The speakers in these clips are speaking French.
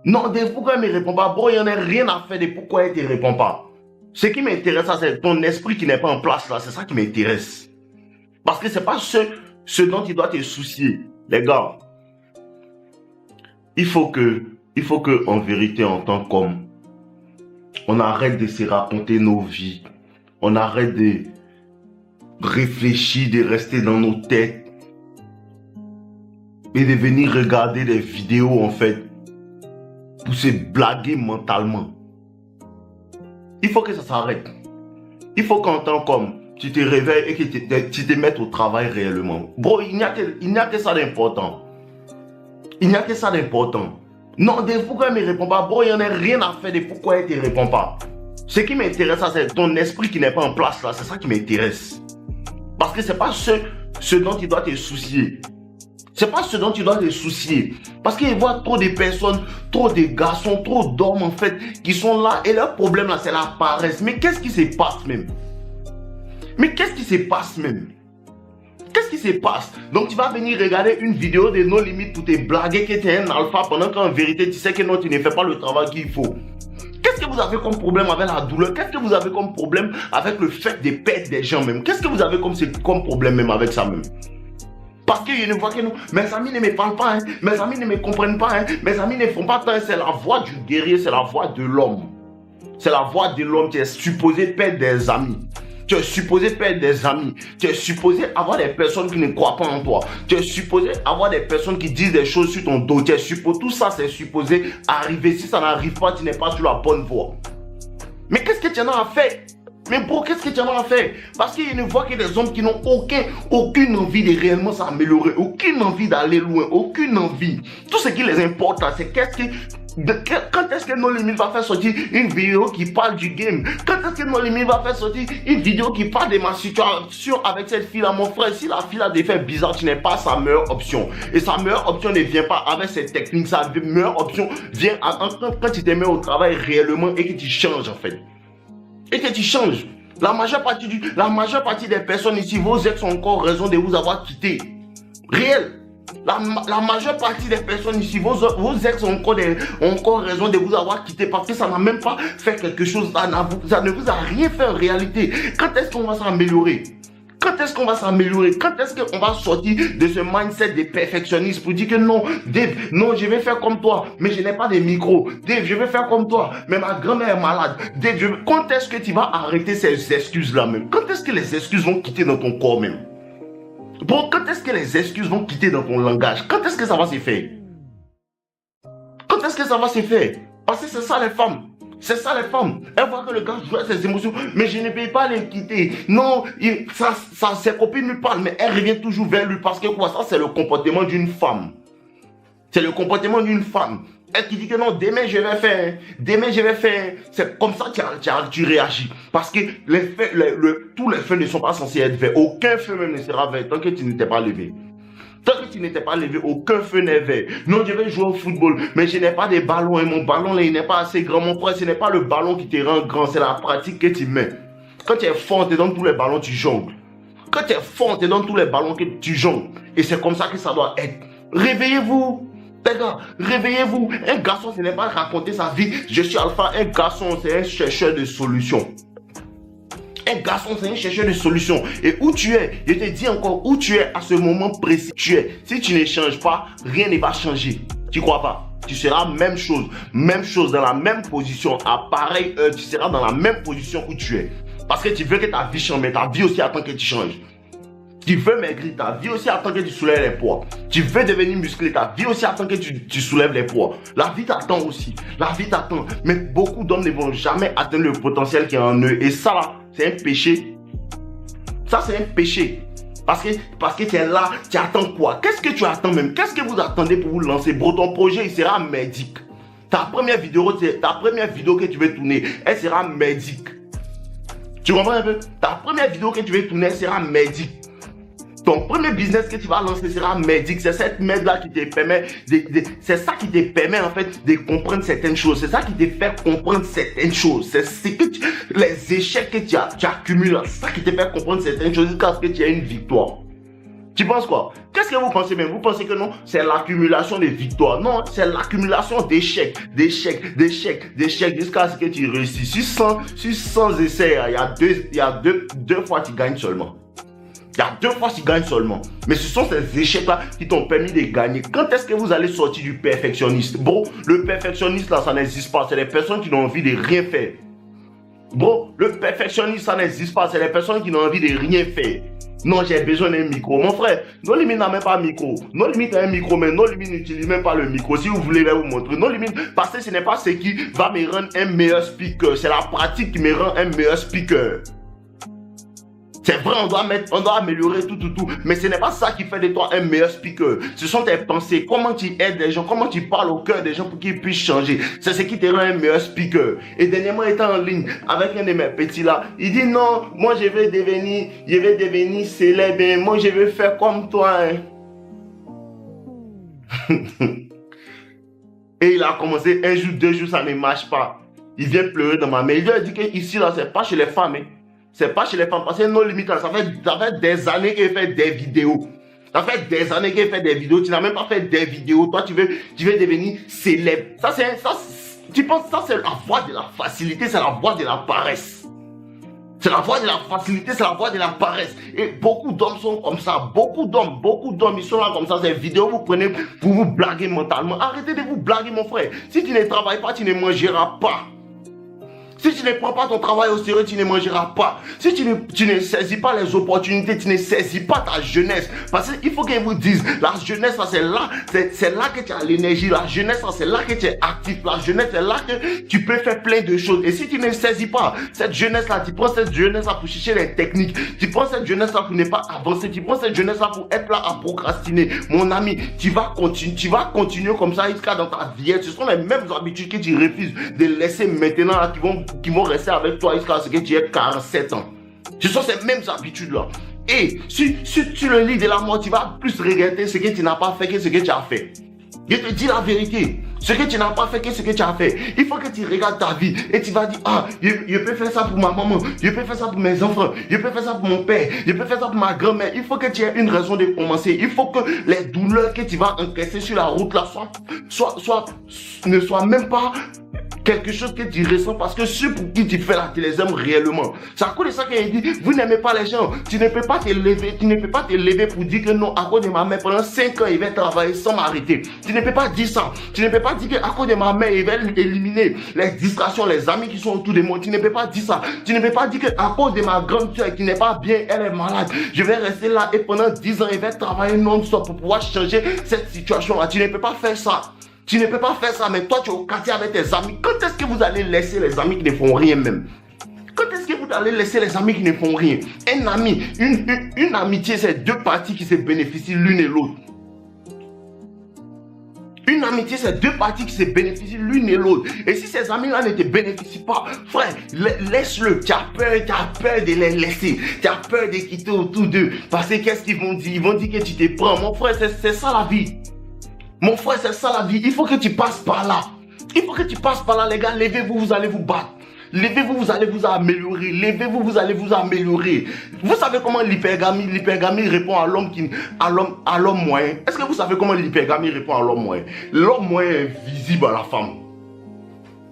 Non, pourquoi elle ne me répond pas? Bro, il n'y en a rien à faire de pourquoi elle ne te répond pas. Ce qui m'intéresse, c'est ton esprit qui n'est pas en place là. C'est ça qui m'intéresse. Parce que ce n'est pas ce dont tu dois te soucier. Les gars, il faut que en vérité, en tant qu'homme, on arrête de se raconter nos vies. On arrête de réfléchir, de rester dans nos têtes. Et de venir regarder des vidéos, en fait, pour se blaguer mentalement. Il faut que ça s'arrête. Il faut qu'en tant qu'homme, tu te réveilles et que tu te mettes au travail réellement. Bro, il n'y a que ça d'important. Il n'y a que ça d'important. Non, pourquoi elle ne me répond pas? Bro, il n'y en a rien à faire de pourquoi elle ne te répond pas. Ce qui m'intéresse, c'est ton esprit qui n'est pas en place là. C'est ça qui m'intéresse. Parce que ce n'est pas ce dont tu dois te soucier. C'est pas ce dont tu dois te soucier. Parce qu'il voit trop de personnes, trop de garçons, trop d'hommes en fait, qui sont là. Et leur problème là, c'est la paresse. Mais qu'est-ce qui se passe même? Mais qu'est-ce qui se passe même? Qu'est-ce qui se passe? Donc tu vas venir regarder une vidéo de No Limites pour te blaguer que tu es un alpha pendant qu'en vérité tu sais que non, tu ne fais pas le travail qu'il faut. Qu'est-ce que vous avez comme problème avec la douleur? Qu'est-ce que vous avez comme problème avec le fait de perdre des gens même? Qu'est-ce que vous avez comme problème même avec ça même? Parce que je ne vois que nous, mes amis ne me parlent pas, hein, mes amis ne me comprennent pas, hein, mes amis ne font pas tant, c'est la voix du guerrier, c'est la voix de l'homme. C'est la voix de l'homme, tu es supposé perdre des amis. Tu es supposé perdre des amis. Tu es supposé avoir des personnes qui ne croient pas en toi. Tu es supposé avoir des personnes qui disent des choses sur ton dos. Tu es supposé, tout ça c'est supposé arriver. Si ça n'arrive pas, tu n'es pas sur la bonne voie. Mais qu'est-ce que tu en as à faire? Mais bro, qu'est-ce que tu en as à faire? Parce qu'il ne voit que des hommes qui n'ont aucune envie de réellement s'améliorer, aucune envie d'aller loin, aucune envie. Tout ce qui les importe, c'est quand est-ce que No Limites va faire sortir une vidéo qui parle du game? Quand est-ce que No Limites va faire sortir une vidéo qui parle de ma situation avec cette fille-là? Mon frère, si la fille a des faits bizarres, tu n'es pas sa meilleure option. Et sa meilleure option ne vient pas avec cette technique. Sa meilleure option vient quand tu te mets au travail réellement et que tu changes en fait. Et que tu changes. La majeure partie des personnes ici, vos ex ont encore raison de vous avoir quitté. Réel. La majeure partie des personnes ici, vos ex ont encore raison de vous avoir quitté parce que ça n'a même pas fait quelque chose. Ça ne vous a rien fait en réalité. Quand est-ce qu'on va s'améliorer? Quand est-ce qu'on va s'améliorer? Quand est-ce qu'on va sortir de ce mindset de perfectionniste pour dire que non, Dave, non, je vais faire comme toi, mais je n'ai pas de micro. Dave, je vais faire comme toi, mais ma grand-mère est malade. Dave, quand est-ce que tu vas arrêter ces excuses-là même? Quand est-ce que les excuses vont quitter dans ton corps même? Bon, quand est-ce que les excuses vont quitter dans ton langage? Quand est-ce que ça va se faire? Quand est-ce que ça va se faire? Parce que c'est ça les femmes. C'est ça les femmes. Elles voient que le gars joue à ses émotions. Mais je ne peux pas les quitter. Non, ses copines lui parlent, mais elle revient toujours vers lui. Parce que quoi? Ça, c'est le comportement d'une femme. C'est le comportement d'une femme. Elle qui dit que non, demain je vais faire. Demain je vais faire. C'est comme ça que tu réagis. Parce que tous les feux ne sont pas censés être verts. Aucun feu même ne sera vert tant que tu n'étais pas levé. Tant que tu n'étais pas levé, aucun feu n'est vert. Non, je vais jouer au football, mais je n'ai pas de ballon et mon ballon là, il n'est pas assez grand. Mon frère, ce n'est pas le ballon qui te rend grand, c'est la pratique que tu mets. Quand tu es fort, tu donnes tous les ballons, tu jongles. Quand tu es fort, tu donnes tous les ballons que tu jongles. Et c'est comme ça que ça doit être. Réveillez-vous. Les gars, réveillez-vous. Un garçon, ce n'est pas raconter sa vie. Je suis alpha. Un garçon, c'est un chercheur de solutions. Un garçon, c'est un chercheur de solutions. Et où tu es, je te dis encore, où tu es à ce moment précis, tu es. Si tu ne changes pas, rien ne va changer. Tu crois pas? Tu seras même chose, dans la même position, à pareille heure, tu seras dans la même position où tu es. Parce que tu veux que ta vie change, mais ta vie aussi attend que tu changes. Tu veux maigrir, ta vie aussi attend que tu soulèves les poids. Tu veux devenir musclé, ta vie aussi attend que tu soulèves les poids. La vie t'attend aussi. La vie t'attend. Mais beaucoup d'hommes ne vont jamais atteindre le potentiel qui est en eux. Et ça là, c'est un péché. Ça, c'est un péché. Parce que tu es là, tu attends quoi? Qu'est-ce que tu attends même? Qu'est-ce que vous attendez pour vous lancer? Bro, ton projet, il sera merdique. Ta première vidéo que tu veux tourner, elle sera merdique. Tu comprends un peu? Ta première vidéo que tu veux tourner, elle sera merdique. Ton premier business que tu vas lancer sera merdique. C'est cette merde-là qui te permet, c'est ça qui te permet en fait de comprendre certaines choses. C'est ça qui te fait comprendre certaines choses. C'est les échecs que tu accumules, c'est ça qui te fait comprendre certaines choses jusqu'à ce que tu aies une victoire. Tu penses quoi? Qu'est-ce que vous pensez même? Vous pensez que non, c'est l'accumulation des victoires. Non, c'est l'accumulation d'échecs, jusqu'à ce que tu réussis. Sur 100 essais, il y a deux fois que tu gagnes seulement. Il y a 2 fois que tu gagnes seulement. Mais ce sont ces échecs-là qui t'ont permis de gagner. Quand est-ce que vous allez sortir du perfectionniste? Bon, le perfectionniste là, ça n'existe pas. C'est les personnes qui n'ont envie de rien faire. Bon, le perfectionniste, ça n'existe pas. C'est les personnes qui n'ont envie de rien faire. Non, j'ai besoin d'un micro. Mon frère, non limite n'a même pas un micro. Non limite a un micro, mais non limite n'utilise même pas le micro. Si vous voulez, je vais vous montrer. Non limite, parce que ce n'est pas ce qui va me rendre un meilleur speaker. C'est la pratique qui me rend un meilleur speaker. C'est vrai, on doit améliorer tout. Mais ce n'est pas ça qui fait de toi un meilleur speaker. Ce sont tes pensées. Comment tu aides les gens, comment tu parles au cœur des gens pour qu'ils puissent changer. C'est ce qui te rend un meilleur speaker. Et dernièrement, étant en ligne avec un de mes petits là, il dit non, moi je vais devenir célèbre. Moi je vais faire comme toi. Et il a commencé 1 jour, 2 jours, ça ne marche pas. Il vient pleurer dans ma main. Il lui a dit que ici là, c'est pas chez les femmes. C'est pas chez les femmes, parce que non limite, ça fait des années qu'il fait des vidéos. Ça fait des années qu'il fait des vidéos. Tu n'as même pas fait des vidéos. Toi, tu veux devenir célèbre. Tu penses que ça, c'est la voie de la facilité, c'est la voie de la paresse. C'est la voie de la facilité, c'est la voie de la paresse. Et beaucoup d'hommes sont comme ça. Beaucoup d'hommes, ils sont là comme ça. Ces vidéos, vous prenez pour vous blaguer mentalement. Arrêtez de vous blaguer, mon frère. Si tu ne travailles pas, tu ne mangeras pas. Si tu ne prends pas ton travail au sérieux, tu ne mangeras pas. Si tu ne saisis pas les opportunités, tu ne saisis pas ta jeunesse. Parce qu'il faut qu'ils vous disent, la jeunesse, c'est là que tu as l'énergie. La jeunesse, c'est là que tu es actif. La jeunesse, c'est là que tu peux faire plein de choses. Et si tu ne saisis pas cette jeunesse-là, tu prends cette jeunesse-là pour chercher les techniques. Tu prends cette jeunesse-là pour ne pas avancer. Tu prends cette jeunesse-là pour être là à procrastiner. Mon ami, tu vas continuer comme ça jusqu'à dans ta vie. Ce sont les mêmes habitudes que tu refuses de laisser maintenant là, qui vont rester avec toi jusqu'à ce que tu aies 47 ans. Ce sont ces mêmes habitudes-là. Et si tu le lis de la mort, tu vas plus regretter ce que tu n'as pas fait que ce que tu as fait. Je te dis la vérité. Ce que tu n'as pas fait que ce que tu as fait. Il faut que tu regardes ta vie et tu vas dire, ah, je peux faire ça pour ma maman, je peux faire ça pour mes enfants, je peux faire ça pour mon père, je peux faire ça pour ma grand-mère. Il faut que tu aies une raison de commencer. Il faut que les douleurs que tu vas encaisser sur la route là ne soient même pas quelque chose que tu ressens parce que ceux pour qui tu fais là, tu les aimes réellement. C'est à cause de ça qu'il dit, vous n'aimez pas les gens. Tu ne peux pas te lever pour dire que non, à cause de ma mère, pendant 5 ans, il va travailler sans m'arrêter. Tu ne peux pas dire ça. Tu ne peux pas dire qu'à cause de ma mère, il va éliminer les distractions, les amis qui sont autour de moi. Tu ne peux pas dire ça. Tu ne peux pas dire qu'à cause de ma grande soeur qui n'est pas bien, elle est malade. Je vais rester là et pendant 10 ans, il va travailler non-stop pour pouvoir changer cette situation-là. Tu ne peux pas faire ça. Tu ne peux pas faire ça, mais toi tu es au quartier avec tes amis. Quand est-ce que vous allez laisser les amis qui ne font rien même? Quand est-ce que vous allez laisser les amis qui ne font rien? Un ami, une amitié, c'est 2 parties qui se bénéficient l'une et l'autre. Une amitié, c'est 2 parties qui se bénéficient l'une et l'autre. Et si ces amis-là ne te bénéficient pas, frère, laisse-le. Tu as peur de les laisser. Tu as peur de quitter autour d'eux. Parce que qu'est-ce qu'ils vont dire? Ils vont dire que tu te prends. Mon frère, c'est ça la vie. Mon frère, c'est ça la vie. Il faut que tu passes par là. Il faut que tu passes par là, les gars. Levez-vous, vous allez vous battre. Levez-vous, vous allez vous améliorer. Levez-vous, vous allez vous améliorer. Vous savez comment l'hypergamie répond à l'homme moyen? Est-ce que vous savez comment l'hypergamie répond à l'homme moyen? L'homme moyen est visible à la femme.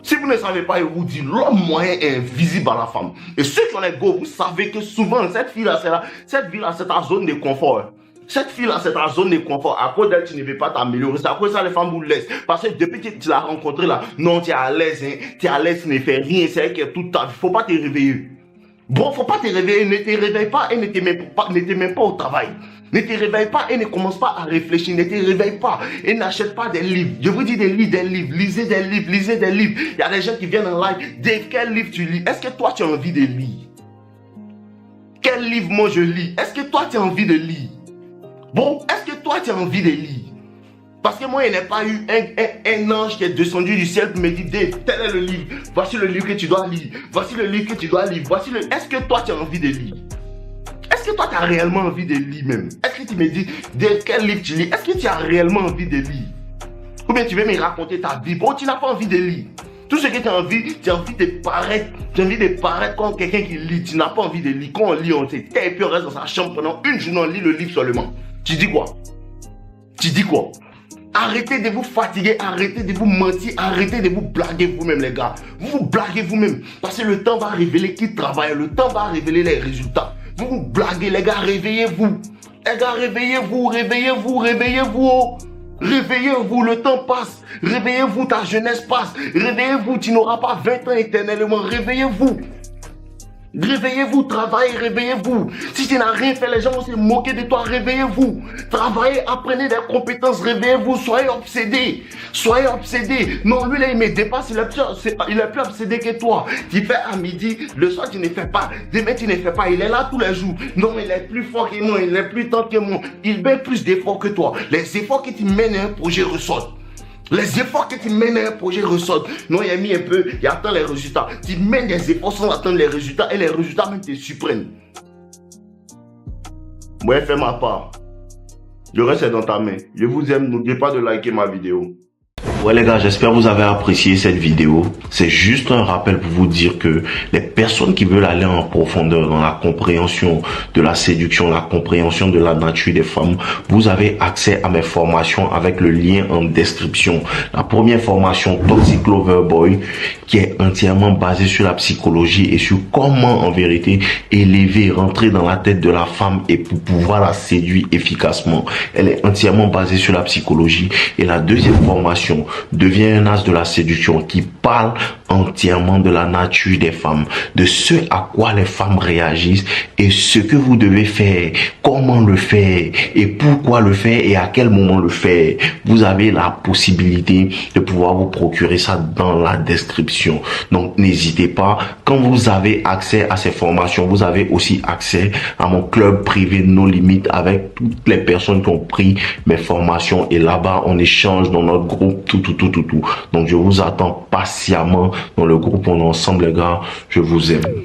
Si vous ne savez pas, je vous dis, l'homme moyen est invisible à la femme. Et ceux qui ont les go, vous savez que souvent, cette fille-là, c'est ta zone de confort. Cette fille-là, c'est ta zone de confort. À cause d'elle, tu ne veux pas t'améliorer. C'est à cause de ça, les femmes vous laissent. Parce que depuis que tu l'as rencontrée là, non, tu es à l'aise, hein. Tu es à l'aise, tu ne fais rien. C'est elle qui est toute ta vie. Faut pas te réveiller. Bon, faut pas te réveiller. Ne te réveille pas et ne te mets pas au travail. Ne te réveille pas et ne commence pas à réfléchir. Ne te réveille pas et n'achète pas des livres. Je vous dis des livres. Lisez des livres. Il y a des gens qui viennent en live. Dave, quel livre tu lis? Est-ce que toi, tu as envie de lire? Quel livre moi je lis? Est-ce que toi, tu as envie de lire? Bon, est-ce que toi, tu as envie de lire? Parce que moi, il n'y a pas eu un ange qui est descendu du ciel pour me dire, Dave, tel est le livre. Voici le livre que tu dois lire. Voici le livre que tu dois lire. Est-ce que toi, tu as envie de lire? Est-ce que toi, tu as réellement envie de lire même? Est-ce que tu me dis, Dave, quel livre tu lis? Est-ce que tu as réellement envie de lire? Ou bien tu veux me raconter ta vie? Bon, tu n'as pas envie de lire. Tout ce que tu as envie de paraître comme quelqu'un qui lit. Tu n'as pas envie de lire. Quand on lit, on sait. Et puis on reste dans sa chambre pendant 1 journée, on lit le livre seulement. Tu dis quoi? Tu dis quoi? Arrêtez de vous fatiguer, arrêtez de vous mentir, arrêtez de vous blaguer vous-même les gars. Vous vous blaguez vous-même parce que le temps va révéler qui travaille, le temps va révéler les résultats. Vous vous blaguez les gars, réveillez-vous. Les gars, réveillez-vous, réveillez-vous, réveillez-vous. Oh. Réveillez-vous, le temps passe. Réveillez-vous, ta jeunesse passe. Réveillez-vous, tu n'auras pas 20 ans éternellement. Réveillez-vous. Réveillez-vous, travaillez, réveillez-vous. Si tu n'as rien fait, les gens vont se moquer de toi. Réveillez-vous. Travaillez, apprenez des compétences. Réveillez-vous, soyez obsédés. Soyez obsédés. Non, lui là, il me dépasse. Il est plus obsédé que toi. Tu fais à midi, le soir, tu ne fais pas. Demain, tu ne fais pas. Il est là tous les jours. Non, il est plus fort que moi. Il est plus tendre que moi. Il met plus d'efforts que toi. Les efforts que tu mènes à un projet ressortent. Les efforts que tu mènes à un projet ressortent. Non, il a mis un peu, il attend les résultats. Tu mènes des efforts sans attendre les résultats et les résultats même te surprennent. Moi, fais ma part. Le reste est dans ta main. Je vous aime. N'oubliez pas de liker ma vidéo. Ouais les gars, j'espère que vous avez apprécié cette vidéo. C'est juste un rappel pour vous dire que les personnes qui veulent aller en profondeur dans la compréhension de la séduction, la compréhension de la nature des femmes, vous avez accès à mes formations avec le lien en description. La première formation, Toxic Lover Boy, qui est entièrement basée sur la psychologie et sur comment en vérité élever, rentrer dans la tête de la femme et pour pouvoir la séduire efficacement. Elle est entièrement basée sur la psychologie. Et la deuxième formation, devient un as de la séduction, qui parle entièrement de la nature des femmes, de ce à quoi les femmes réagissent et ce que vous devez faire, comment le faire et pourquoi le faire et à quel moment le faire. Vous avez la possibilité de pouvoir vous procurer ça dans la description. Donc n'hésitez pas. Quand vous avez accès à ces formations, vous avez aussi accès à mon club privé No Limites avec toutes les personnes qui ont pris mes formations, et là-bas on échange dans notre groupe tout. Donc je vous attends patiemment dans le groupe. On est ensemble les gars. Je vous aime.